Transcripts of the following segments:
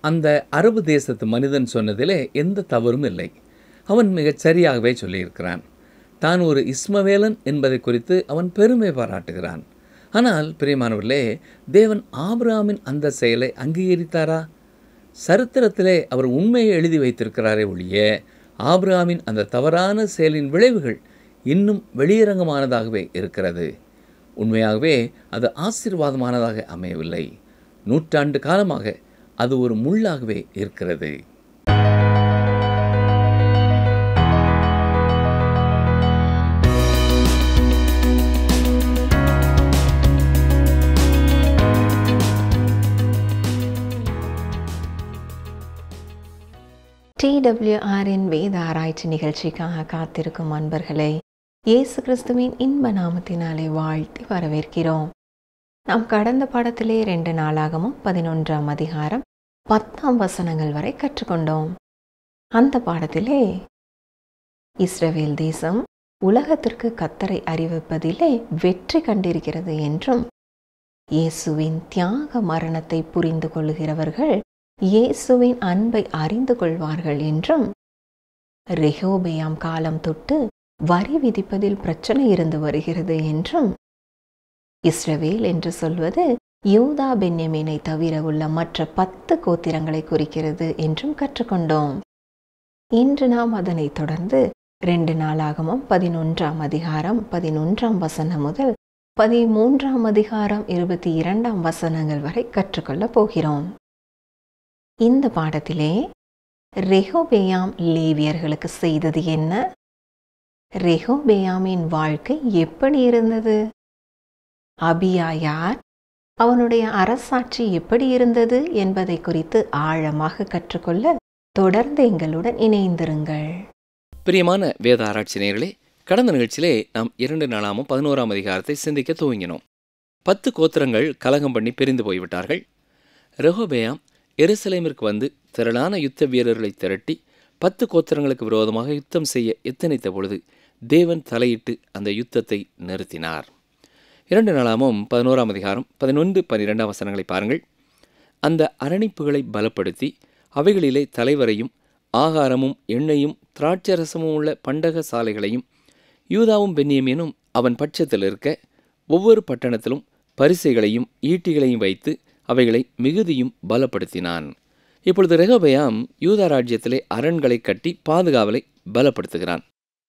அந்த அரபு தேசத்து மனிதன் சொன்னதிலே எந்த தவறும் இல்லை. அவன் மிகச் சரியாகவே சொல்லியிருக்கிறான். தான் ஒரு இஸ்மவேலன் என்பதை குறித்து அவன் பெருமை பாராட்டுகிறான். ஆனால் பிரியமானவர்களே, தேவன் ஆபிரகாமின் அந்த செயலை அங்கீகரித்தாரா? சரித்திரத்திலே அவர் உண்மையை எழுதி வைத்திருக்கிறாரே ஒழிய, ஆபிரகாமின் அந்த தவறான செயலின் விளைவுகள் இன்னும் வெளியரங்கமானதாகவே இருக்கிறது. உண்மையாகவே அது ஆசீர்வாதமானதாக அமையவில்லை. நூற்றாண்டு காலமாக அது ஒரு முள்ளாகவே இருக்கிறது. TWRின் வேத ஆராய்ச்சி நிகழ்ச்சிக்காக காத்திருக்கும் அன்பர்களை இயேசு கிறிஸ்துவின் இன்ப நாமத்தினாலே வாழ்த்தி வரவேற்கிறோம். நாம் கடந்த பாடத்திலே 2 நாளாகமும் 11ஆம் அதிகாரம் 10ஆம் வசனங்கள் வரை கற்றுக்கொண்டோம். அந்த பாடத்திலே இஸ்ரவேல் தேசம் உலகத்திற்கு கர்த்தரை அறிவிப்பதிலே வெற்றி கண்டிருக்கிறது என்றும், இயேசுவின் தியாக மரணத்தை புரிந்து கொள்ளுகிறவர்கள் இயேசுவின் அன்பை அறிந்து கொள்வார்கள் என்றும், ரெகோபெயாம் காலம் தொட்டு வரி விதிப்பதில் பிரச்சனை இருந்து வருகிறது என்றும், இஸ்ரவேல் என்று சொல்வது யூதா பென்யமீனை தவிர உள்ள மற்ற 10 கோத்திரங்களை குறிக்கிறது என்றும் கற்றுக்கொண்டோம். இன்று நாம் அதனை தொடர்ந்து 2 நாளாகமும் 11ஆம் அதிகாரம் 11ஆம் வசனம் முதல் 13ஆம் அதிகாரம் 22ஆம் வசனங்கள் வரை கற்றுக்கொள்ளப் போகிறோம். இந்த பாடத்திலே ரெகோபெயாம் லேவியர்களுக்கு செய்தது என்ன? ரெகோபெயாமின் வாழ்க்கை எப்படி இருந்தது? அபியா யார்? அவனுடைய அரசாட்சி எப்படி இருந்தது என்பதை குறித்து ஆழமாக கற்றுக்கொள்ள தொடர்ந்து எங்களுடன் இணைந்திருங்கள். பிரியமான வேத ஆராய்ச்சி நேயர்களே, கடந்த நிகழ்ச்சியிலே நாம் 2 நாளாமும் 11ஆம் அதிகாரத்தை சிந்திக்க துவங்கினோம். 10 கோத்திரங்கள் கலகம் பண்ணி பிரிந்து போய்விட்டார்கள். ரெகோபெயாம் எருசலேமிற்கு வந்து திரளான யுத்த வீரர்களை திரட்டி 10 கோத்திரங்களுக்கு விரோதமாக யுத்தம் செய்ய எத்தனித்த பொழுது தேவன் தலையிட்டு அந்த யுத்தத்தை நிறுத்தினார். 2 நாளாமும் 11ஆம் அதிகாரம் 11-12 வசனங்களை பாருங்கள். அந்த அரணிப்புகளை பலப்படுத்தி அவைகளிலே தலைவரையும் ஆகாரமும் எண்ணெயும் திராட்சரசமும் உள்ள பண்டக சாலைகளையும் யூதாவும் பென்யமீனும் அவன் பட்சத்தில் இருக்க ஒவ்வொரு பட்டணத்திலும் பரிசைகளையும் ஈட்டிகளையும் வைத்து அவைகளை மிகுதியும் பலப்படுத்தினான். இப்பொழுது ரெகோபெயாம் யூதா ராஜ்யத்திலே அரண்களை கட்டி பாதுகாவலை பலப்படுத்துகிறான்.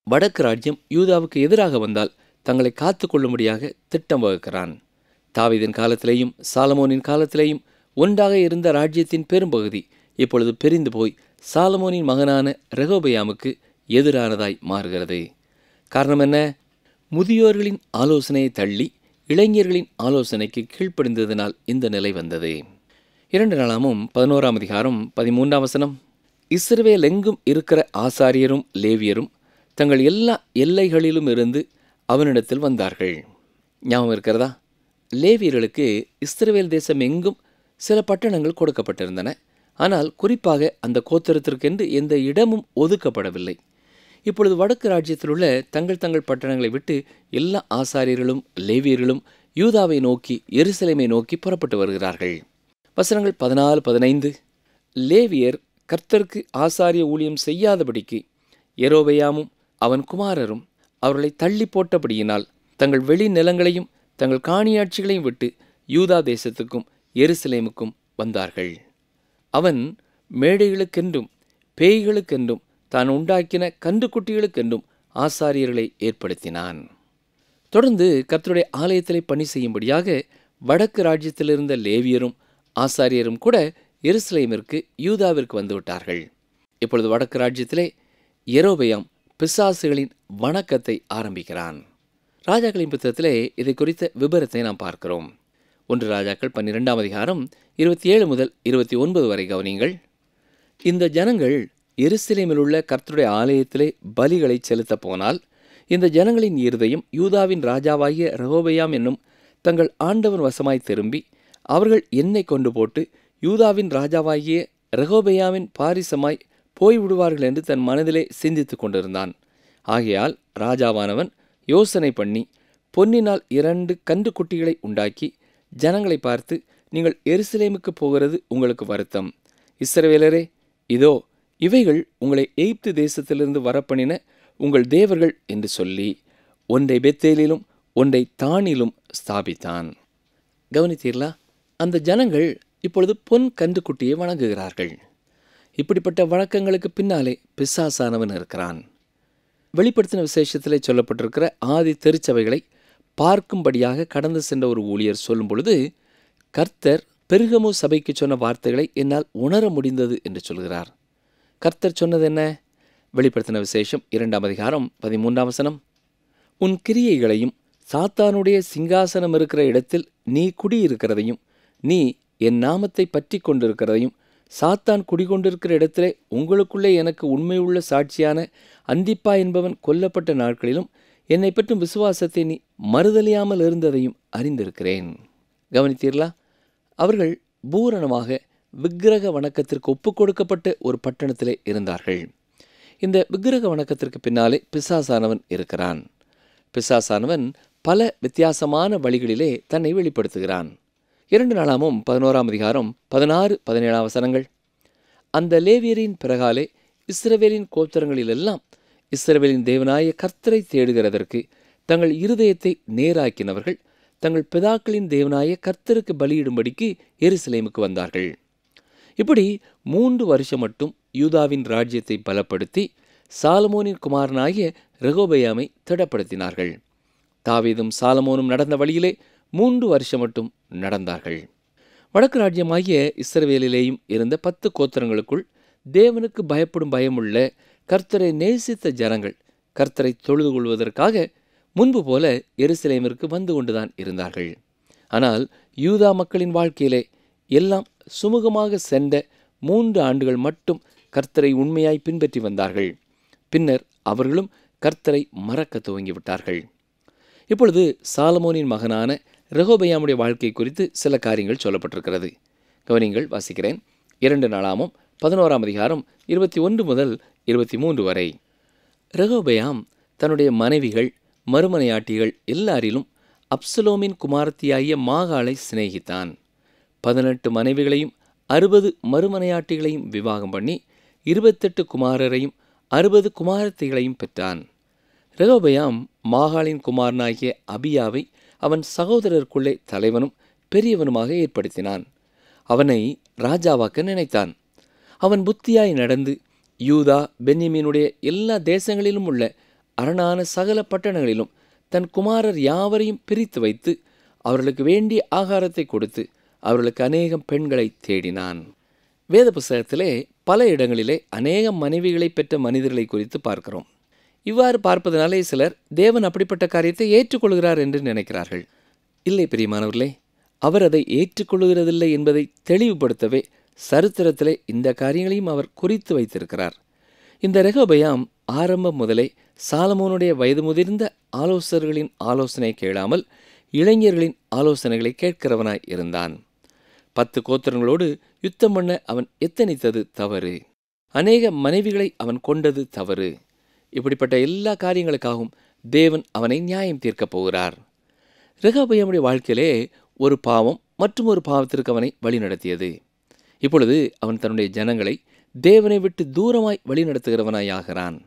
வடக்கு ராஜ்யம் யூதாவுக்கு எதிராக வந்தால் தங்களை காத்து கொள்ளும்படியாக திட்டம் வகுக்கிறான். தாவீதின் காலத்திலேயும் சாலமோனின் காலத்திலேயும் ஒன்றாக இருந்த ராஜ்யத்தின் பெரும்பகுதி இப்பொழுது பிரிந்து போய் சாலமோனின் மகனான ரெகோபெயாமுக்கு எதிரானதாய் மாறுகிறது. காரணம் என்ன? முதியோர்களின் ஆலோசனையை தள்ளி இளைஞர்களின் ஆலோசனைக்கு கீழ்ப்படிந்ததினால் இந்த நிலை வந்தது. 2 நாளாமும் 11ஆம் அதிகாரம் 13ஆம் வசனம். இஸ்ரவேல் எங்கும் இருக்கிற ஆசாரியரும் லேவியரும் தங்கள் எல்லா எல்லைகளிலும் இருந்து அவனிடத்தில் வந்தார்கள். ஞாபகம் இருக்கிறதா? லேவியர்களுக்கு இஸ்ரவேல் தேசம் எங்கும் சில பட்டணங்கள் கொடுக்கப்பட்டிருந்தன. ஆனால் குறிப்பாக அந்த கோத்திரத்திற்கென்று எந்த இடமும் ஒதுக்கப்படவில்லை. இப்பொழுது வடக்கு ராஜ்யத்தில் உள்ள தங்கள் பட்டணங்களை விட்டு எல்லா ஆசாரியர்களும் லேவியர்களும் யூதாவை நோக்கி எருசலேமை நோக்கி புறப்பட்டு வருகிறார்கள். வசனங்கள் 14-15. லேவியர் கர்த்தருக்கு ஆசாரிய ஊழியம் செய்யாதபடிக்கு யெரொபெயாமும் அவன் குமாரரும் அவர்களை தள்ளி போட்டபடியினால் தங்கள் வெளி நிலங்களையும் தங்கள் காணியாட்சிகளையும் விட்டு யூதா தேசத்துக்கும் எருசலேமுக்கும் வந்தார்கள். அவன் மேடைகளுக்கென்றும் பேய்களுக்கென்றும் தான் உண்டாக்கின கன்றுக்குட்டிகளுக்கென்றும் ஆசாரியர்களை ஏற்படுத்தினான். தொடர்ந்து கர்த்தருடைய ஆலயத்திலே பணி செய்யும்படியாக வடக்கு ராஜ்யத்திலிருந்த லேவியரும் ஆசாரியரும் கூட எருசலேமிற்கு யூதாவிற்கு வந்துவிட்டார்கள். இப்பொழுது வடக்கு ராஜ்யத்திலே யெரொபெயாம் பிசாசுகளின் வணக்கத்தை ஆரம்பிக்கிறான். ராஜாக்களின் புத்தகத்திலே இதை குறித்த விபரத்தை நாம் பார்க்கிறோம். 1 ராஜாக்கள் 12ஆம் அதிகாரம் 27 முதல் 29 வரை கவனியுங்கள். இந்த ஜனங்கள் எருசலேமில் உள்ள கர்த்தருடைய ஆலயத்திலே பலிகளை செலுத்த போனால் இந்த ஜனங்களின் இருதயம் யூதாவின் ராஜாவாகிய ரெகோபெயாம் என்னும் தங்கள் ஆண்டவன் வசமாய் திரும்பி அவர்கள் எண்ணெய் கொண்டு போட்டு யூதாவின் ராஜாவாகிய ரெகோபெயாமின் பாரிசமாய் போய்விடுவார்கள் என்று தன் மனதிலே சிந்தித்து கொண்டிருந்தான். ஆகையால் ராஜாவானவன் யோசனை பண்ணி பொன்னினால் 2 கன்றுக்குட்டிகளை உண்டாக்கி ஜனங்களை பார்த்து, நீங்கள் எருசலேமுக்கு போகிறது உங்களுக்கு வருத்தம், இஸ்ரவேலரே, இதோ இவைகள் உங்களை எகிப்து தேசத்திலிருந்து வரப்பண்ணின உங்கள் தேவர்கள் என்று சொல்லி ஒன்றை பெத்தேலிலும் ஒன்றை தானிலும் ஸ்தாபித்தான். கவனித்தீர்களா? அந்த ஜனங்கள் இப்பொழுது பொன் கன்றுக்குட்டியை வணங்குகிறார்கள். இப்படிப்பட்ட வழக்கங்களுக்கு பின்னாலே பிசாசானவன் இருக்கிறான். வெளிப்படுத்தின விசேஷத்திலே சொல்லப்பட்டிருக்கிற ஆதி திருச்சபைகளை பார்க்கும்படியாக கடந்து சென்ற ஒரு ஊழியர் சொல்லும் பொழுது, கர்த்தர் பெருகமு சபைக்கு சொன்ன வார்த்தைகளை என்னால் உணர முடிந்தது என்று சொல்கிறார். கர்த்தர் சொன்னது என்ன? வெளிப்படுத்தின விசேஷம் 2ஆம் அதிகாரம் 13ஆம் வசனம், உன் கிரியைகளையும் சாத்தானுடைய சிங்காசனம் இருக்கிற இடத்தில் நீ குடியிருக்கிறதையும் நீ என் நாமத்தை பற்றி கொண்டிருக்கிறதையும் சாத்தான் குடிகொண்டிருக்கிற இடத்திலே உங்களுக்குள்ளே எனக்கு உண்மையுள்ள சாட்சியான அந்திப்பா என்பவன் கொல்லப்பட்ட நாட்களிலும் என்னை பற்றும் விசுவாசத்தை நீ மறுதலியாமல் இருந்ததையும் அறிந்திருக்கிறேன். கவனித்தீர்களா? அவர்கள் பூரணமாக விக்கிரக வணக்கத்திற்கு ஒப்புக் கொடுக்கப்பட்ட ஒரு பட்டணத்திலே இருந்தார்கள். இந்த விக்கிரக வணக்கத்திற்கு பின்னாலே பிசாசானவன் இருக்கிறான். பிசாசானவன் பல வித்தியாசமான வழிகளிலே தன்னை வெளிப்படுத்துகிறான். 2 நாளாமும் 11ஆம் அதிகாரம் 16-17 வசனங்கள், அந்த லேவியரின் பிறகாலே இஸ்ரவேலின் கோத்திரங்களிலெல்லாம் இஸ்ரவேலின் தேவனாய கர்த்தரை தேடுகிறதற்கு தங்கள் இருதயத்தை நேராக்கினவர்கள் தங்கள் பிதாக்களின் தேவனாய கர்த்தருக்கு பலியிடும்படிக்கு எருசலேமுக்கு வந்தார்கள். இப்படி 3 வருஷம் மட்டும் யூதாவின் ராஜ்யத்தை பலப்படுத்தி சாலமோனின் குமாரனாகிய ரெகொபெயாமை திடப்படுத்தினார்கள். தாவீதும் சாலமோனும் நடந்த வழியிலே 3 வருஷம் மட்டும் நடந்தார்கள். வடக்கு ராஜ்யமாகிய இஸ்ரவேலிலேயும் இருந்த 10 கோத்திரங்களுக்குள் தேவனுக்கு பயப்படும் பயமுள்ள கர்த்தரை நேசித்த ஜனங்கள் கர்த்தரை தொழுது கொள்வதற்காக முன்பு போல எருசலேமிற்கு வந்து கொண்டுதான் இருந்தார்கள். ஆனால் யூதா மக்களின் வாழ்க்கையிலே எல்லாம் சுமூகமாக சென்ற 3 ஆண்டுகள் மட்டும் கர்த்தரை உண்மையாய் பின்பற்றி வந்தார்கள். பின்னர் அவர்களும் கர்த்தரை மறக்க துவங்கிவிட்டார்கள். இப்பொழுது சாலமோனின் மகனான ரெகொபெயாமுடைய வாழ்க்கை குறித்து சில காரியங்கள் சொல்லப்பட்டிருக்கிறது. கவனிங்கள், வாசிக்கிறேன். 2 நாளாமும் 11ஆம் அதிகாரம் 21 முதல் 23 வரை. ரெகொபெயாம் தன்னுடைய மனைவிகள் மறுமனையாட்டிகள் எல்லாரிலும் அப்சலோமின் குமாரத்தியாகிய மாகாளை சிநேகித்தான். 18 மனைவிகளையும் 60 மறுமனையாட்டிகளையும் விவாகம் பண்ணி 28 குமாரரையும் 60 குமாரத்திகளையும் பெற்றான். ரெகொபெயாம் மாகாளின் குமாரனாகிய அபியாவை அவன் சகோதரருக்குள்ளே தலைவனும் பெரியவனுமாக ஏற்படுத்தினான். அவனை ராஜாவாக்க நினைத்தான். அவன் புத்தியாய் நடந்து யூதா பென்யமீனுடைய எல்லா தேசங்களிலும் உள்ள அரணான சகல பட்டணங்களிலும் தன் குமாரர் யாவரையும் பிரித்து வைத்து அவர்களுக்கு வேண்டிய ஆகாரத்தை கொடுத்து அவர்களுக்கு அநேகம் பெண்களை தேடினான். வேத புஸ்தகத்திலே பல இடங்களிலே அநேகம் மனைவிகளை பெற்ற மனிதர்களை குறித்து பார்க்கிறோம். இவ்வாறு பார்ப்பதனாலே சிலர் தேவன் அப்படிப்பட்ட காரியத்தை ஏற்றுக்கொள்கிறார் என்று நினைக்கிறார்கள். இல்லை பிரியமானவர்களே, அவர் அதை ஏற்றுக்கொள்கிறதில்லை என்பதை தெளிவுபடுத்தவே சரித்திரத்திலே இந்த காரியங்களையும் அவர் குறித்து வைத்திருக்கிறார். இந்த ரெகொபெயாம் ஆரம்பம் முதலே சாலமோனுடைய வயது முதிர்ந்த ஆலோசகர்களின் ஆலோசனை கேளாமல் இளைஞர்களின் ஆலோசனைகளை கேட்கிறவனாய் இருந்தான். 10 கோத்திரங்களோடு யுத்தம் பண்ண அவன் எத்தனித்தது தவறு. அநேக மனைவிகளை அவன் கொண்டது தவறு. இப்படிப்பட்ட எல்லா காரியங்களுக்காகவும் தேவன் அவனை நியாயம் தீர்க்கப் போகிறார். ரெகொபெயாமுடைய வாழ்க்கையிலே ஒரு பாவம் மற்றும் ஒரு பாவத்திற்கு அவனை வழிநடத்தியது. இப்பொழுது அவன் தன்னுடைய ஜனங்களை தேவனை விட்டு தூரமாய் வழிநடத்துகிறவனாய் ஆகிறான்.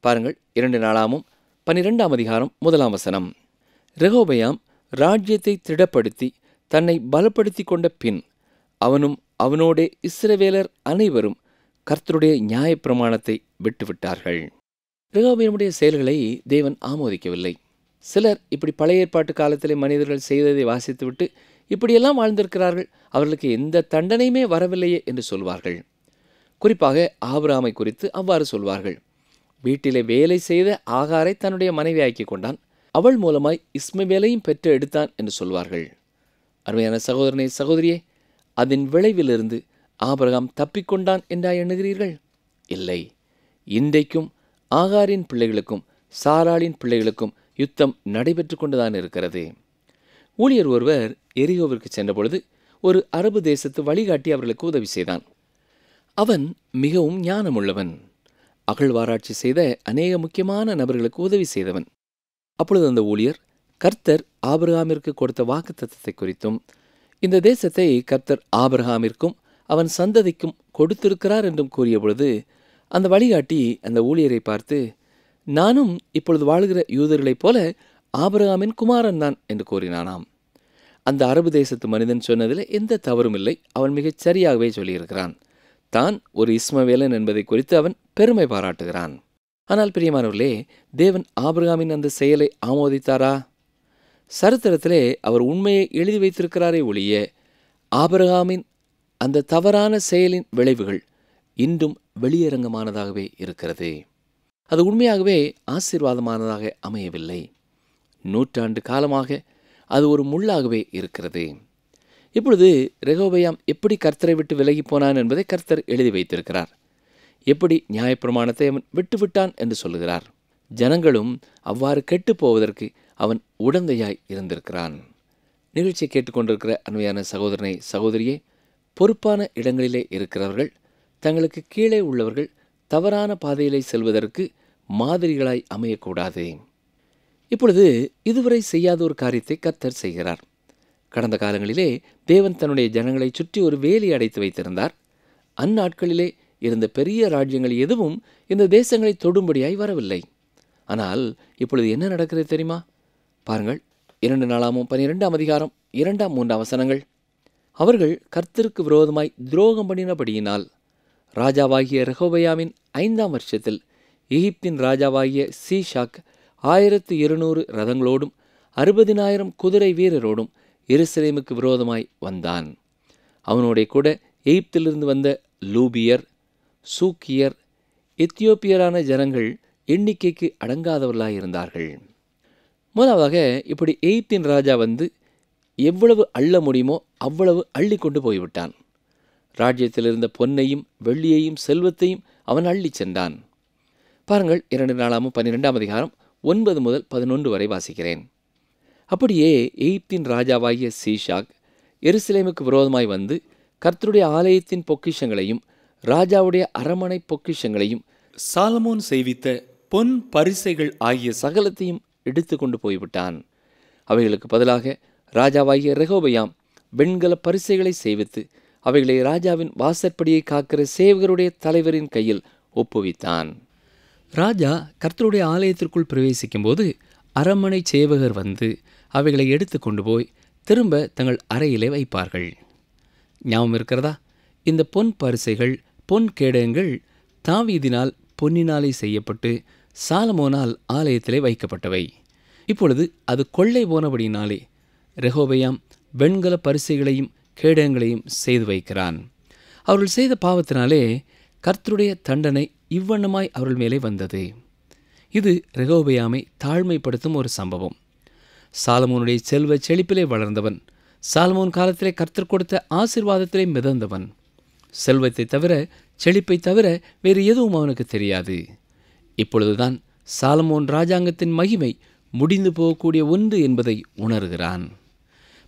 பாருங்கள், 2 நாளாமும் 12ஆம் அதிகாரம் 1ஆம் வசனம். ரெகொபெயாம் ராஜ்யத்தை திடப்படுத்தி தன்னை பலப்படுத்தி கொண்ட பின் அவனும் அவனோடே இஸ்ரவேலர் அனைவரும் கர்த்தருடைய நியாயப்பிரமாணத்தை விட்டுவிட்டார்கள். ரெகொபெயாமுடைய செயல்களை தேவன் ஆமோதிக்கவில்லை. சிலர் இப்படி பழைய ஏற்பாட்டு காலத்திலே மனிதர்கள் செய்ததை வாசித்துவிட்டு இப்படியெல்லாம் வாழ்ந்திருக்கிறார்கள், அவர்களுக்கு எந்த தண்டனையுமே வரவில்லையே என்று சொல்வார்கள். குறிப்பாக ஆபிரகாமை குறித்து அவ்வாறு சொல்வார்கள். வீட்டிலே வேலை செய்த ஆகாரை தன்னுடைய மனைவியாக்கி கொண்டான், அவள் மூலமாய் இஸ்மவேலையும் பெற்று எடுத்தான் என்று சொல்வார்கள். அருமையான சகோதரனே சகோதரியே, அதன் விளைவிலிருந்து ஆபிரகாம் தப்பிக்கொண்டான் என்றா எண்ணுகிறீர்கள்? இல்லை. இன்றைக்கும் ஆகாரின் பிள்ளைகளுக்கும் சாராளின் பிள்ளைகளுக்கும் யுத்தம் நடைபெற்று கொண்டுதான் இருக்கிறது. ஊழியர் ஒருவர் எரிகோவிற்கு சென்றபொழுது ஒரு அரபு தேசத்து வழிகாட்டி அவர்களுக்கு உதவி செய்தான். அவன் மிகவும் ஞானமுள்ளவன். அகழ்வாராய்ச்சி செய்த அநேக முக்கியமான நபர்களுக்கு உதவி செய்தவன். அப்பொழுது அந்த ஊழியர் கர்த்தர் ஆபிரகாமிற்கு கொடுத்த வாக்குத்தத்தத்தை குறித்தும் இந்த தேசத்தை கர்த்தர் ஆபிரகாமிற்கும் அவன் சந்ததிக்கும் கொடுத்திருக்கிறார் என்றும் கூறிய பொழுது அந்த வழிகாட்டி அந்த ஊழியரை பார்த்து, நானும் இப்பொழுது வாழ்கிற யூதர்களைப் போல ஆபிரகாமின் குமாரன் தான் என்று கூறினானாம். அந்த அரபு தேசத்து மனிதன் சொன்னதில் எந்த தவறும் இல்லை. அவன் மிகச் சரியாகவே சொல்லியிருக்கிறான். தான் ஒரு இஸ்மவேலன் என்பதை குறித்து அவன் பெருமை பாராட்டுகிறான். ஆனால் பிரியமானவர்களே, தேவன் ஆபிரகாமின் அந்த செயலை ஆமோதித்தாரா? சரித்திரத்திலே அவர் உண்மையை எழுதி வைத்திருக்கிறாரே ஒழிய, ஆபிரகாமின் அந்த தவறான செயலின் விளைவுகள் இன்றும் வெளியரங்கமானதாகவே இருக்கிறது. அது உண்மையாகவே ஆசீர்வாதமானதாக அமையவில்லை. நூற்றாண்டு காலமாக அது ஒரு முள்ளாகவே இருக்கிறது. இப்பொழுது ரெகோபெயாம் எப்படி கர்த்தரை விட்டு விலகி போனான் என்பதை கர்த்தர் எழுதி வைத்திருக்கிறார். எப்படி நியாயப்பிரமாணத்தை அவன் விட்டுவிட்டான் என்று சொல்லுகிறார். ஜனங்களும் அவ்வாறு கெட்டு போவதற்கு அவன் உடந்தையாய் இருந்திருக்கிறான். நிகழ்ச்சியை கேட்டுக்கொண்டிருக்கிற அன்மையான சகோதரனை சகோதரியே, பொறுப்பான இடங்களிலே இருக்கிறவர்கள் தங்களுக்கு கீழே உள்ளவர்கள் தவறான பாதையிலே செல்வதற்கு மாதிரிகளாய் அமையக்கூடாது. இப்பொழுது இதுவரை செய்யாத ஒரு காரியத்தை கர்த்தர் செய்கிறார். கடந்த காலங்களிலே தேவன் தன்னுடைய ஜனங்களை சுற்றி ஒரு வேலி அடைத்து வைத்திருந்தார். அந்நாட்களிலே இருந்த பெரிய ராஜ்யங்கள் எதுவும் இந்த தேசங்களை தொடும்படியாய் வரவில்லை. ஆனால் இப்பொழுது என்ன நடக்கிறது தெரியுமா? பாருங்கள், 2 நாளாகமம் 12ஆம் அதிகாரம் 2-3 வசனங்கள். அவர்கள் கர்த்தருக்கு விரோதமாய் துரோகம் பண்ணினபடியினால் ராஜாவாகிய ரெகோபெயாமின் 5ஆம் வருஷத்தில் எகிப்தின் ராஜாவாகிய சீஷாக் 1200 ரதங்களோடும் 60,000 குதிரை வீரரோடும் எருசலேமுக்கு விரோதமாய் வந்தான். அவனோட கூட எகிப்திலிருந்து வந்த லூபியர், சூக்கியர், எத்தியோப்பியரான ஜனங்கள் எண்ணிக்கைக்கு அடங்காதவர்களாய் இருந்தார்கள். முதலாவதாக இப்படி எகிப்தின் ராஜா வந்து எவ்வளவு அள்ள முடியுமோ அவ்வளவு அள்ளி கொண்டு போய்விட்டான். ராஜ்யத்தில் இருந்த பொன்னையும் வெள்ளியையும் செல்வத்தையும் அவன் அள்ளி சென்றான். பாருங்கள், 2 நாளாகமம் 12ஆம் அதிகாரம் 9 முதல் 11 வரை வாசிக்கிறேன். அப்படியே எகிப்தின் ராஜாவாகிய சீஷாக் எருசலேமுக்கு விரோதமாய் வந்து கர்த்தருடைய ஆலயத்தின் பொக்கிஷங்களையும் ராஜாவுடைய அரமனை பொக்கிஷங்களையும் சாலமோன் செய்வித்த பொன் பரிசைகள் ஆகிய சகலத்தையும் எடுத்து கொண்டு போய்விட்டான். அவைகளுக்கு பதிலாக ராஜாவாகிய ரெகோபெயாம் வெண்கல பரிசைகளை செய்வித்து அவைகளை ராஜாவின் வாசற்படியை காக்கிற சேவகருடைய தலைவரின் கையில் ஒப்புவித்தான். ராஜா கர்த்தருடைய ஆலயத்திற்குள் பிரவேசிக்கும் போது அரண்மனை சேவகர் வந்து அவைகளை எடுத்து கொண்டு போய் திரும்ப தங்கள் அறையிலே வைப்பார்கள். ஞாபகம் இருக்கிறதா? இந்த பொன் பரிசைகள், பொன் கேடயங்கள் தாவீதினால் பொன்னினாலே செய்யப்பட்டு சாலமோனால் ஆலயத்திலே வைக்கப்பட்டவை. இப்பொழுது அது கொள்ளை போனபடினாலே ரெகோபெயாம் வெண்கல பரிசைகளையும் கேடயங்களையும் செய்து வைக்கிறான். அவர்கள் செய்த பாவத்தினாலே கர்த்தருடைய தண்டனை இவ்வண்ணமாய் அவர்கள் மேலே வந்தது. இது ரெகோபெயாமை தாழ்மைப்படுத்தும் ஒரு சம்பவம். சாலமோனுடைய செல்வ செழிப்பிலே வளர்ந்தவன், சாலமோன் காலத்திலே கர்த்தர் கொடுத்த ஆசீர்வாதத்திலே மிதந்தவன். செல்வத்தை தவிர, செழிப்பை தவிர வேறு எதுவும் அவனுக்கு தெரியாது. இப்பொழுதுதான் சாலமோன் ராஜாங்கத்தின் மகிமை முடிந்து போகக்கூடிய ஒன்று என்பதை உணர்கிறான்.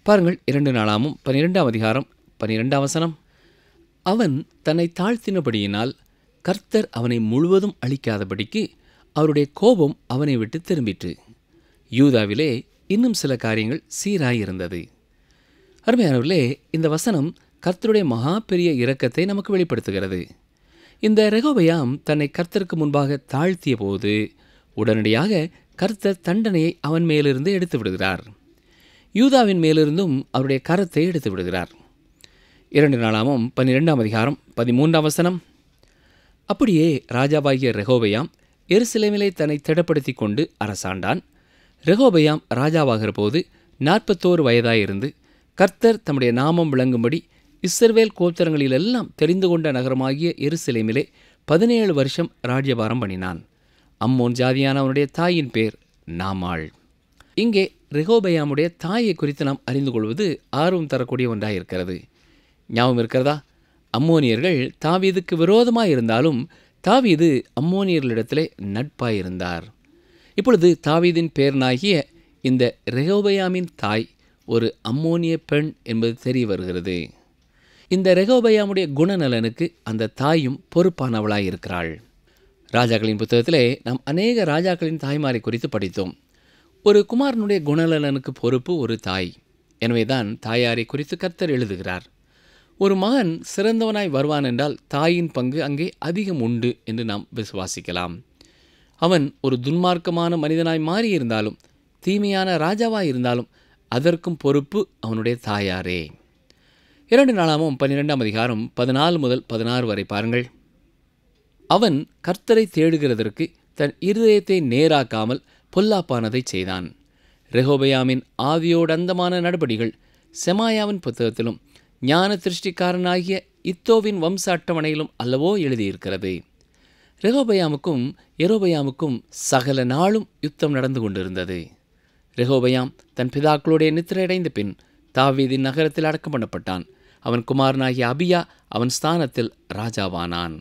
பாருங்கள், 2 நாளாகமம் 12ஆம் அதிகாரம் 12ஆம் வசனம். அவன் தன்னை தாழ்த்தினபடியினால் கர்த்தர் அவனை முழுவதும் அழிக்காதபடிக்கு அவருடைய கோபம் அவனை விட்டு திரும்பிற்று. யூதாவிலே இன்னும் சில காரியங்கள் சீராயிருந்தது. அருமையானவர்களே, இந்த வசனம் கர்த்தருடைய மகா பெரிய இரக்கத்தை நமக்கு வெளிப்படுத்துகிறது. இந்த ரெகோபெயாம் தன்னை கர்த்தருக்கு முன்பாக தாழ்த்திய போது உடனடியாக கர்த்தர் தண்டனையை அவன் மேலிருந்து எடுத்து விடுகிறார். யூதாவின் மேலிருந்தும் அவருடைய கரத்தை எடுத்து விடுகிறார். 2 நாளாகமம் 12ஆம் அதிகாரம் 13ஆம் வசனம். அப்படியே ராஜாவாகிய ரெகோபெயாம் எருசலேமிலே தன்னை திடப்படுத்தி கொண்டு அரசாண்டான். ரெகோபெயாம் ராஜாவாகிற போது 41 வயதாயிருந்து கர்த்தர் தம்முடைய நாமம் விளங்கும்படி இஸ்ரவேல் கோத்திரங்களிலெல்லாம் தெரிந்து கொண்ட நகரமாகிய எருசலேமிலே 17 வருஷம் ராஜ்யபாரம் பண்ணினான். அம்மோன் ஜாதியான அவனுடைய தாயின் பேர் நாமாள். இங்கே ரெகோபெயாமுடைய தாயை குறித்து நாம் அறிந்து கொள்வது ஆர்வம் தரக்கூடிய ஒன்றாயிருக்கிறது. ஞாபகம் இருக்கிறதா? அம்மோனியர்கள் தாவீதுக்கு விரோதமாக இருந்தாலும் தாவீது அம்மோனியர்களிடத்திலே நட்பாயிருந்தார். இப்பொழுது தாவீதின் பேரனாகிய இந்த ரெகோபெயாமின் தாய் ஒரு அம்மோனிய பெண் என்பது தெரிய வருகிறது. இந்த ரெகோபெயாமுடைய குணநலனுக்கு அந்த தாயும் பொறுப்பானவளாயிருக்கிறாள். ராஜாக்களின் புத்தகத்திலே நாம் அநேக ராஜாக்களின் தாய்மாரை குறித்து படித்தோம். ஒரு குமாரனுடைய குணநலனுக்கு பொறுப்பு ஒரு தாய். எனவேதான் தாயாரை குறித்து கர்த்தர் எழுதுகிறார். ஒரு மகன் சிறந்தவனாய் வருவான் என்றால் தாயின் பங்கு அங்கே அதிகம் உண்டு என்று நாம் விசுவாசிக்கலாம். அவன் ஒரு துன்மார்க்கமான மனிதனாய் மாறியிருந்தாலும், தீமையான ராஜாவாய் இருந்தாலும் அதற்கும் பொறுப்பு அவனுடைய தாயாரே. 2 நாளாகமம் 12ஆம் அதிகாரம் 14 முதல் 16 வரை பாருங்கள். அவன் கர்த்தரை தேடுகிறதற்கு தன் இருதயத்தை நேராக்காமல் பொல்லாப்பானதை செய்தான். ரெகொபெயாமின் ஆதியோடந்தமான நடபடிகள் செமாயாவின் புத்தகத்திலும் ஞான திருஷ்டிக்காரனாகிய இத்தோவின் வம்ச அட்டவணையிலும் அல்லவோ எழுதியிருக்கிறது. ரெகொபெயாமுக்கும் யெரொபெயாமுக்கும் சகல நாளும் யுத்தம் நடந்து கொண்டிருந்தது. ரெகொபெயாம் தன் பிதாக்களுடைய நித்திரையடைந்த பின் தாவீதின் நகரத்தில் அடக்கம் பண்ணப்பட்டான். அவன் குமாரனாகிய அபியா அவன் ஸ்தானத்தில் ராஜாவானான்.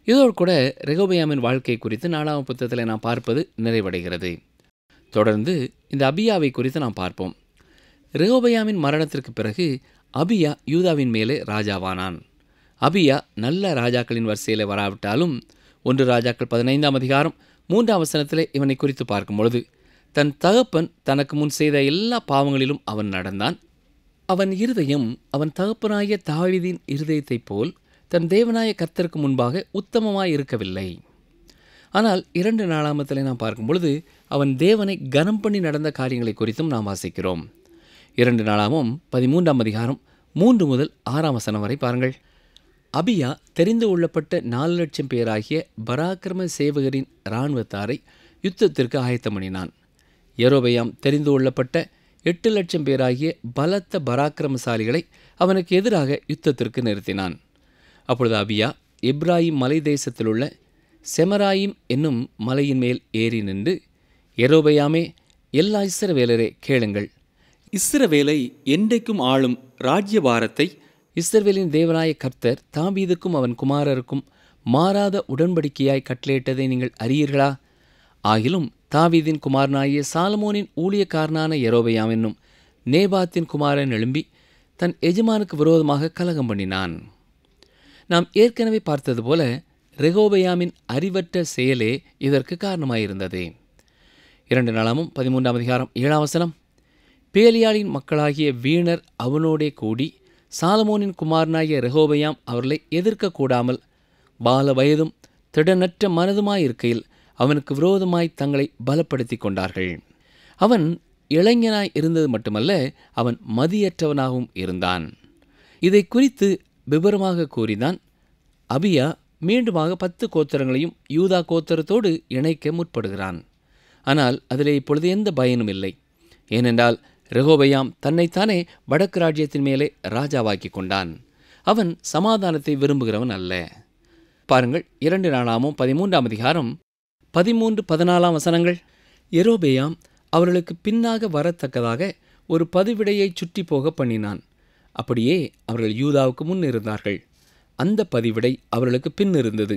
இதோடு கூட ரெகொபெயாமின் வாழ்க்கை குறித்து 4ஆம் புத்தகத்தில் நாம் பார்ப்பது நிறைவடைகிறது. தொடர்ந்து இந்த அபியாவை குறித்து நாம் பார்ப்போம். ரெகொபெயாமின் மரணத்திற்கு பிறகு அபியா யூதாவின் மேலே ராஜாவானான். அபியா நல்ல ராஜாக்களின் வரிசையில் வராவிட்டாலும் 1 ராஜாக்கள் 15ஆம் அதிகாரம் 3ஆம் வசனத்திலே இவனை குறித்து பார்க்கும் பொழுது, தன் தகப்பன் தனக்கு முன் செய்த எல்லா பாவங்களிலும் அவன் நடந்தான். அவன் இருதயம் அவன் தகப்பனாகிய தாவீதின் இருதயத்தைப் போல் தன் தேவனாய கர்த்தருக்கு முன்பாக உத்தமமாய் இருக்கவில்லை. ஆனால் 2 நாளாகமத்திலே நாம் பார்க்கும் பொழுது அவன் தேவனை கனம் பண்ணி நடந்த காரியங்களை குறித்தும் நாம் வாசிக்கிறோம். 2 நாளாகமம் 13ஆம் அதிகாரம் 3 முதல் 6ஆம் வசனம் வரை பாருங்கள். அபியா தெரிந்து கொள்ளப்பட்ட 4 லட்சம் பேராகிய பராக்கிரம சேவகரின் இராணுவத்தாரை யுத்தத்திற்கு ஆயத்தம் பண்ணினான். யெரொபெயாம் தெரிந்து கொள்ளப்பட்ட 8 லட்சம் பேராகிய பலத்த பராக்கிரமசாலிகளை அவனுக்கு எதிராக யுத்தத்திற்கு நிறுத்தினான். அப்பொழுது அபியா எப்ராயிம் மலை தேசத்திலுள்ள செமராயிம் என்னும் மலையின் மேல் ஏறி நின்று, யெரொபெயாமே, எல்லா இஸ்ரவேலரே கேளுங்கள். இஸ்ரவேலை என்றைக்கும் ஆளும் ராஜ்யபாரத்தை இஸ்ரவேலின் தேவனாய கர்த்தர் தாவீதுக்கும் அவன் குமாரருக்கும் மாறாத உடன்படிக்கையாய் கட்டளையிட்டதை நீங்கள் அறியீர்களா? ஆகிலும் தாவீதின் குமாரனாகிய சாலமோனின் ஊழியக்காரனான யெரொபெயாம் என்னும் நேபாத்தின் குமாரன் எழும்பி தன் எஜமானுக்கு விரோதமாக கலகம் பண்ணினான். நாம் ஏற்கனவே பார்த்தது போல ரெகொபெயாமின் அறிவற்ற செயலே இதற்கு காரணமாயிருந்தது. 2 நாளாகமம் 13ஆம் அதிகாரம் 7ஆம் வசனம். பேலியாளின் மக்களாகிய வீணர் அவனோடே கூடி சாலமோனின் குமாரனாகிய ரெகொபெயாம் அவர்களை எதிர்க்கக்கூடாமல் பால வயதும் திடனற்ற மனதுமாயிருக்கையில் அவனுக்கு விரோதமாய் தங்களை பலப்படுத்தி கொண்டார்கள். அவன் இளைஞனாய் இருந்தது மட்டுமல்ல, அவன் மதியற்றவனாகவும் இருந்தான். இதை குறித்து விவரமாக கூறிதான் அபியா மீண்டுமாக 10 கோத்திரங்களையும் யூதா கோத்திரத்தோடு இணைக்க முற்படுகிறான். ஆனால் அதிலே இப்பொழுது எந்த பயனும் இல்லை. ஏனென்றால் ரெகொபெயாம் தன்னைத்தானே வடக்கு ராஜ்யத்தின் மேலே ராஜாவாக்கி கொண்டான். அவன் சமாதானத்தை விரும்புகிறவன் அல்ல. பாருங்கள், 2 நாளாகமம் 13ஆம் அதிகாரம் 13-14 வசனங்கள். யெரொபெயாம் அவர்களுக்கு பின்னாக வரத்தக்கதாக ஒரு பதிவிடையை சுற்றி போக பண்ணினான். அப்படியே அவர்கள் யூதாவுக்கு முன் இருந்தார்கள். அந்த பதிவிடை அவர்களுக்கு பின் இருந்தது.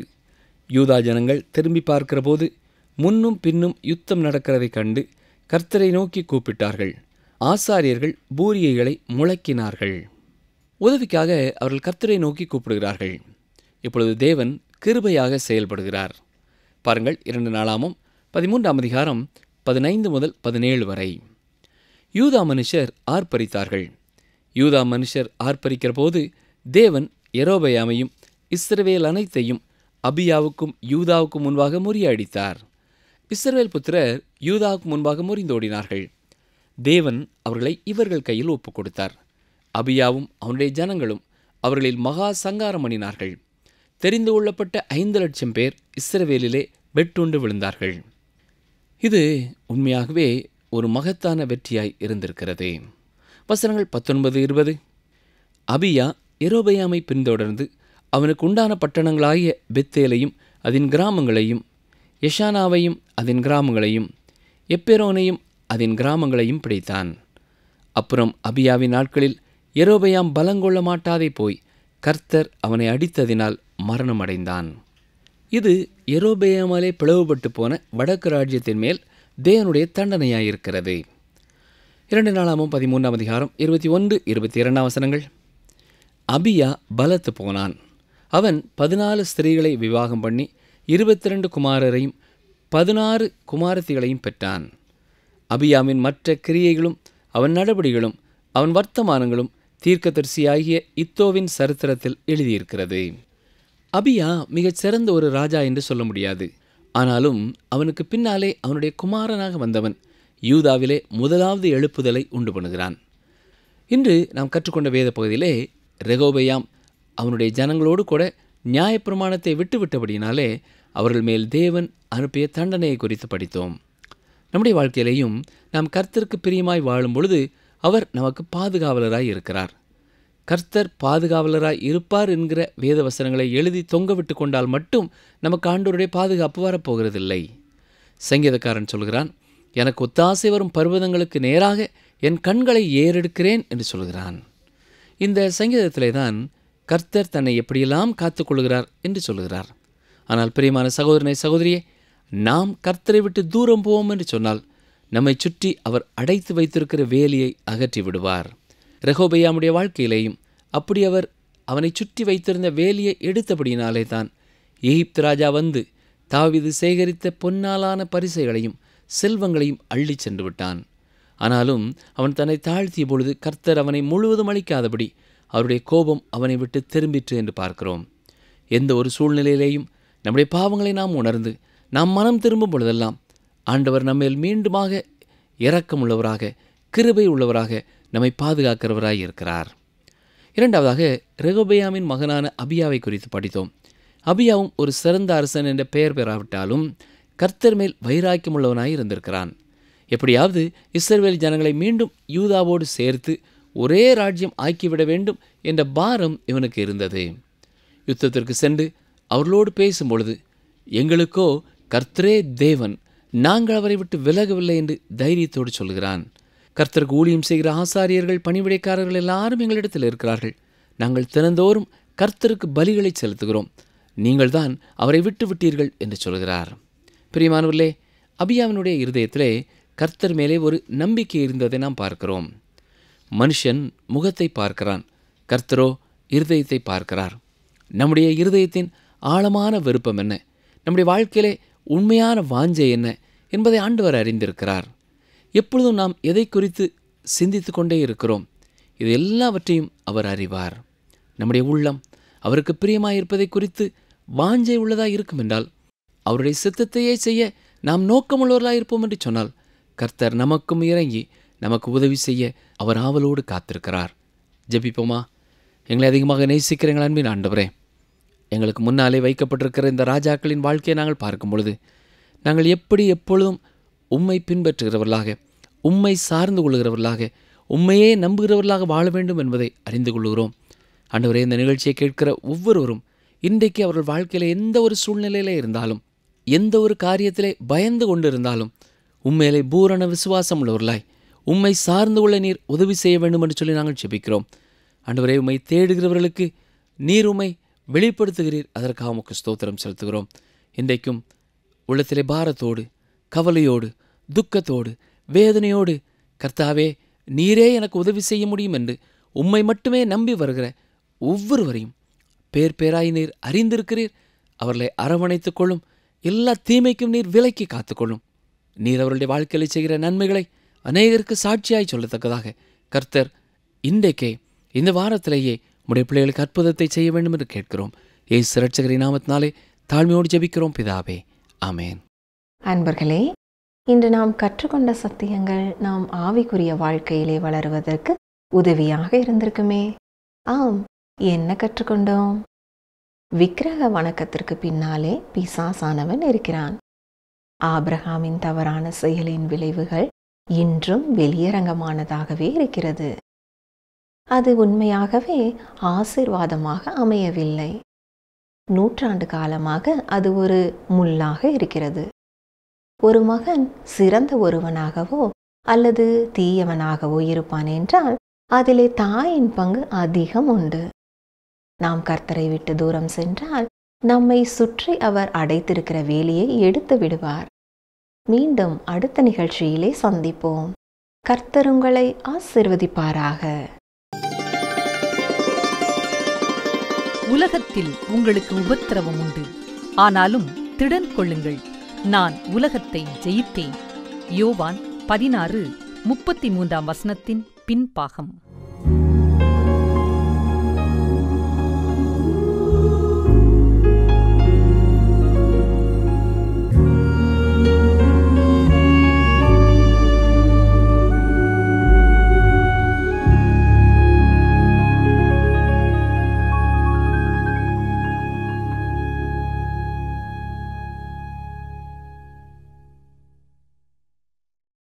யூதா ஜனங்கள் திரும்பி பார்க்கிற போது முன்னும் பின்னும் யுத்தம் நடக்கிறதைக் கண்டு கர்த்தரை நோக்கி கூப்பிட்டார்கள். ஆசாரியர்கள் பூரியைகளை முழக்கினார்கள். உதவிக்காக அவர்கள் கர்த்தரை நோக்கி கூப்பிடுகிறார்கள். இப்பொழுது தேவன் கிருபையாக செயல்படுகிறார். பாருங்கள், 2 நாளாகமம் 13ஆம் அதிகாரம் 15 முதல் 17 வரை. யூதா மனுஷர் ஆர்ப்பரித்தார்கள். யூதா மனுஷர் ஆர்ப்பரிக்கிற போது தேவன் யெரொபெயாமையும் இஸ்ரவேல் அனைத்தையும் அபியாவுக்கும் யூதாவுக்கும் முன்பாக முறியடித்தார். இஸ்ரவேல் புத்திரர் யூதாவுக்கு முன்பாக முறிந்தோடினார்கள். தேவன் அவர்களை இவர்கள் கையில் ஒப்புக் கொடுத்தார். அபியாவும் அவனுடைய ஜனங்களும் அவர்களில் மகா சங்காரம் பண்ணினார்கள். தெரிந்து கொள்ளப்பட்ட 5 லட்சம் பேர் இஸ்ரவேலிலே வெட்டுண்டு விழுந்தார்கள். இது உண்மையாகவே ஒரு மகத்தான வெற்றியாய் இருந்திருக்கிறது. வசனங்கள் 19-20. அபியா யெரொபெயாமை பின்தொடர்ந்து அவனுக்கு உண்டான பட்டணங்களாகிய பெத்தேலையும் அதன் கிராமங்களையும், யெஷானாவையும் அதன் கிராமங்களையும், எப்பெரோனையும் அதன் கிராமங்களையும் பிடித்தான். அப்புறம் அபியாவின் நாட்களில் யெரொபெயாம் பலங்கொள்ள மாட்டாதே போய் கர்த்தர் அவனை அடித்ததினால் மரணமடைந்தான். இது யெரொபெயாமாலே பிளவுபட்டு போன வடக்கு ராஜ்யத்தின் மேல் தேவனுடைய தண்டனையாயிருக்கிறது. 2 நாளாகமம் 13ஆம் அதிகாரம் 21-22 வசனங்கள். அபியா பலத்து போனான். அவன் 14 ஸ்திரீகளை விவாகம் பண்ணி 22 குமாரரையும் 16 குமாரத்திகளையும் பெற்றான். அபியாவின் மற்ற கிரியைகளும் அவன் நடபடிகளும் அவன் வர்த்தமானங்களும் தீர்க்கதரிசியாகிய இத்தோவின் சரித்திரத்தில் எழுதியிருக்கிறது. அபியா மிகச் சிறந்த ஒரு ராஜா என்று சொல்ல முடியாது. ஆனாலும் அவனுக்கு பின்னாலே அவனுடைய குமாரனாக வந்தவன் யூதாவிலே முதலாவது எழுப்புதலை உண்டு பண்ணுகிறான். இன்று நாம் கற்றுக்கொண்ட வேத பகுதியிலே ரெகோபெயாம் அவனுடைய ஜனங்களோடு கூட நியாயப்பிரமாணத்தை விட்டுவிட்டபடினாலே அவர்கள் மேல் தேவன் அனுப்பிய தண்டனையை குறித்து படித்தோம். நம்முடைய வாழ்க்கையிலேயும் நாம் கர்த்தருக்கு பிரியமாய் வாழும் பொழுது அவர் நமக்கு பாதுகாவலராய் இருக்கிறார். கர்த்தர் பாதுகாவலராய் இருப்பார் என்கிற வேத வசனங்களை எழுதி தொங்கவிட்டு கொண்டால் மட்டும் நமக்கு ஆண்டவருடைய பாதுகாப்பு வரப்போகிறதில்லை. சங்கீதக்காரன் சொல்கிறான், எனக்கு ஒத்தாசை வரும் பர்வதங்களுக்கு நேராக என் கண்களை ஏறெடுக்கிறேன் என்று சொல்கிறான். இந்த சங்கீதத்திலே தான் கர்த்தர் தன்னை எப்படியெல்லாம் காத்துக்கொள்கிறார் என்று சொல்கிறார். ஆனால் பிரியமான சகோதரனை சகோதரியே, நாம் கர்த்தரை விட்டு தூரம் போவோம் என்று சொன்னால் நம்மை சுற்றி அவர் அடைத்து வைத்திருக்கிற வேலியை அகற்றி விடுவார். ரெகோபெயாமுடைய வாழ்க்கையிலேயும் அப்படி அவர் அவனை சுற்றி வைத்திருந்த வேலியை எடுத்தபடியினாலே தான் எகிப்து ராஜா வந்து தாவீது சேகரித்த பொன்னாலான பரிசைகளையும் செல்வங்களையும் அள்ளி சென்று விட்டான். ஆனாலும் அவன் தன்னை தாழ்த்திய பொழுது கர்த்தர் அவனை முழுவதும் அளிக்காதபடி அவருடைய கோபம் அவனை விட்டு திரும்பிற்று என்று பார்க்கிறோம். எந்த ஒரு சூழ்நிலையிலேயும் நம்முடைய பாவங்களை நாம் உணர்ந்து நாம் மனம் திரும்பும் பொழுதெல்லாம் ஆண்டவர் நம்மேல் மீண்டுமாக இரக்கமுள்ளவராக கிருபை உள்ளவராக நம்மை பாதுகாக்கிறவராய் இருக்கிறார். இரண்டாவதாக ரெகோபெயாமின் மகனான அபியாவை குறித்து படித்தோம். அபியாவும் ஒரு சிறந்த அரசன் என்ற பெயர் பெறாவிட்டாலும் கர்த்தர் மேல் வைராக்கியம் உள்ளவனாய் இருந்திருக்கிறான். எப்படியாவது இஸ்ரவேல் ஜனங்களை மீண்டும் யூதாவோடு சேர்த்து ஒரே ராஜ்யம் ஆக்கிவிட வேண்டும் என்ற பாரம் இவனுக்கு இருந்தது. யுத்தத்திற்கு சென்று அவர்களோடு பேசும்பொழுது, எங்களுக்கோ கர்த்தரே தேவன், நாங்கள் அவரை விட்டு விலகவில்லை என்று தைரியத்தோடு சொல்கிறான். கர்த்தருக்கு ஊழியம் செய்கிற ஆசாரியர்கள், பணிவிடைக்காரர்கள் எல்லாரும் எங்களிடத்தில் இருக்கிறார்கள். நாங்கள் தினந்தோறும் கர்த்தருக்கு பலிகளை செலுத்துகிறோம். நீங்கள் தான் அவரை விட்டு விட்டீர்கள் என்று சொல்கிறார். பிரியமானவர்களே, அபியாவினுடைய இருதயத்திலே கர்த்தர் மேலே ஒரு நம்பிக்கை இருந்ததை நாம் பார்க்கிறோம். மனுஷன் முகத்தை பார்க்கிறான், கர்த்தரோ இருதயத்தை பார்க்கிறார். நம்முடைய இருதயத்தின் ஆழமான விருப்பம் என்ன, நம்முடைய வாழ்க்கையிலே உண்மையான வாஞ்சை என்ன என்பதை ஆண்டவர் அறிந்திருக்கிறார். எப்பொழுதும் நாம் எதை குறித்து சிந்தித்து கொண்டே இருக்கிறோம், இது எல்லாவற்றையும் அவர் அறிவார். நம்முடைய உள்ளம் அவருக்கு பிரியமாயிருப்பதை குறித்து வாஞ்சை உள்ளதாக இருக்கும் என்றால், அவருடைய சித்தத்தையே செய்ய நாம் நோக்கமுள்ளவர்களாக இருப்போம் என்று சொன்னால், கர்த்தர் நமக்கும் இறங்கி நமக்கு உதவி செய்ய அவர் ஆவலோடு காத்திருக்கிறார். ஜெபிப்போமா? எங்களை அதிகமாக நேசிக்கிற எங்கள் அன்பின் ஆண்டவரே, எங்களுக்கு முன்னாலே வைக்கப்பட்டிருக்கிற இந்த ராஜாக்களின் வாழ்க்கையை நாங்கள் பார்க்கும் பொழுது நாங்கள் எப்படி எப்பொழுதும் உம்மை பின்பற்றுகிறவர்களாக, உம்மை சார்ந்து கொள்கிறவர்களாக, உம்மையே நம்புகிறவர்களாக வாழ வேண்டும் என்பதை அறிந்து கொள்கிறோம். ஆண்டவரே, இந்த நிகழ்ச்சியை கேட்கிற ஒவ்வொருவரும் இன்றைக்கு அவர்கள் வாழ்க்கையில் எந்த ஒரு சூழ்நிலையிலே இருந்தாலும், எந்த ஒரு காரியத்திலே பயந்து கொண்டு இருந்தாலும், உண்மையிலே பூரண விசுவாசம் உள்ளவர்களாய் உம்மை சார்ந்து கொள்ள நீர் உதவி செய்ய வேண்டும் என்று சொல்லி நாங்கள் ஜெபிக்கிறோம். ஆண்டவரே, உம்மை தேடுகிறவர்களுக்கு நீர் உம்மை வெளிப்படுத்துகிறீர். அதற்காக உமக்கு ஸ்தோத்திரம் செலுத்துகிறோம். இன்றைக்கும் உள்ளத்திலே பாரத்தோடு, கவலையோடு, துக்கத்தோடு, வேதனையோடு, கர்த்தாவே நீரே எனக்கு உதவி செய்ய முடியும் என்று உம்மை மட்டுமே நம்பி வருகிற ஒவ்வொருவரையும் பேர் பேராய் நீர் அறிந்திருக்கிறீர். அவர்களை அரவணைத்துக் கொள்ளும். எல்லா தீமைக்கும் நீர் விலக்கி காத்துக்கொள்ளும். நீர் அவர்களுடைய வாழ்க்கையில் செய்கிற நன்மைகளை அநேகருக்கு சாட்சியாய் சொல்லத்தக்கதாக கர்த்தர் இன்றைக்கே இந்த வாரத்திலேயே உடைய பிள்ளைகளுக்கு அற்புதத்தை செய்ய வேண்டும் என்று கேட்கிறோம். இயேசு இரட்சகரின் நாமத்தினாலே தாழ்மையோடு ஜெபிக்கிறோம் பிதாவே, ஆமேன். அன்பர்களே, இன்று நாம் கற்றுக்கொண்ட சத்தியங்கள் நாம் ஆவிக்குரிய வாழ்க்கையிலே வளருவதற்கு உதவியாக இருந்திருக்குமே. ஆம், என்ன கற்றுக்கொண்டோம்? விக்கிரக வணக்கத்திற்கு பின்னாலே பிசாசானவன் இருக்கிறான். ஆபிரகாமின் தவறான செயலின் விளைவுகள் இன்றும் வெளியரங்கமானதாகவே இருக்கிறது. அது உண்மையாகவே ஆசீர்வாதமாக அமையவில்லை. நூற்றாண்டு காலமாக அது ஒரு முள்ளாக இருக்கிறது. ஒரு மகன் சிறந்த ஒருவனாகவோ அல்லது தீயவனாகவோ இருப்பான் என்றால் அதிலே தாயின் பங்கு அதிகம் உண்டு. நாம் கர்த்தரை விட்டு தூரம் சென்றால் நம்மை சுற்றி அவர் அடைத்திருக்கிற வேலியை எடுத்து விடுவார். மீண்டும் அடுத்த நிகழ்ச்சியிலே சந்திப்போம். கர்த்தர் உங்களை ஆசீர்வதிப்பாராக. உலகத்தில் உங்களுக்கு உபத்திரவம் உண்டு, ஆனாலும் திடன் கொள்ளுங்கள், நான் உலகத்தை ஜெயித்தேன். யோவான் 16:33 பின்பாகம்.